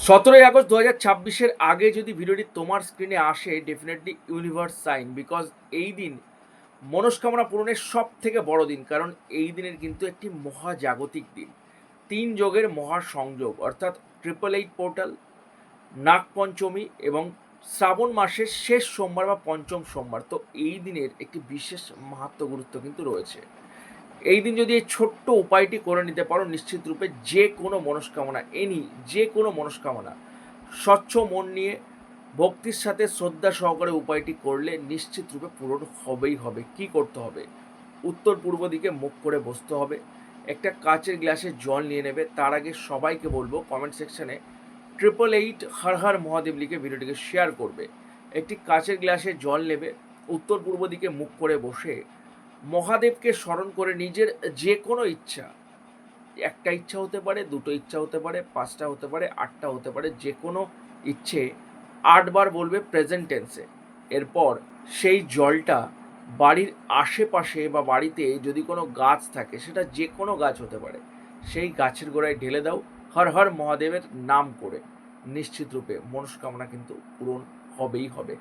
17ই August 2026-এর আগে যদি ভিডিওটি তোমার স্ক্রিনে আসে, ডেফিনেটলি ইউনিভার্স সাইন, বিকজ এই দিন মনস্কামনা পূরণের সব থেকে বড় দিন। কারণ এই দিনের কিন্তু একটি মহাজাগতিক দিন, 3 যোগের মহাসংযোগ, অর্থাৎ 888 পোর্টাল, নাগপঞ্চমী এবং শ্রাবণ মাসের শেষ সোমবার বা পঞ্চম সোমবার। তো এই দিনের একটি বিশেষ মাহাত্ম্য গুরুত্ব কিন্তু রয়েছে। এই দিন যদি এই ছোট্ট উপায়টি করে নিতে পারো, নিশ্চিত রূপে যে কোনো মনস্কামনা, যে কোনো মনস্কামনা স্বচ্ছ মন নিয়ে ভক্তির সাথে শ্রদ্ধা সহকারে উপায়টি করলে নিশ্চিত রূপে পূরণ হবেই হবে। কি করতে হবে? উত্তর পূর্ব দিকে মুখ করে বসতে হবে, একটা কাচের গ্লাসে জল নিয়ে নেবে। তার আগে সবাইকে বলবো কমেন্ট সেকশনে 888 হর হর মহাদেব লিখে ভিডিওটিকে শেয়ার করবে। একটি কাচের গ্লাসে জল নেবে, উত্তর পূর্ব দিকে মুখ করে বসে মহাদেবকে স্মরণ করে নিজের যে কোনো ইচ্ছা, একটা ইচ্ছা হতে পারে, দুটো ইচ্ছা হতে পারে, 5টা হতে পারে, 8টা হতে পারে, যে কোনো ইচ্ছে 8 বার বলবে প্রেজেন্ট টেন্সে। এরপর সেই জলটা বাড়ির আশেপাশে বা বাড়িতে যদি কোনো গাছ থাকে, সেটা যে কোনো গাছ হতে পারে, সেই গাছের গোড়ায় ঢেলে দাও হর হর মহাদেবের নাম করে। নিশ্চিত রূপে মনস্কামনা কিন্তু পূরণ হবেই হবে।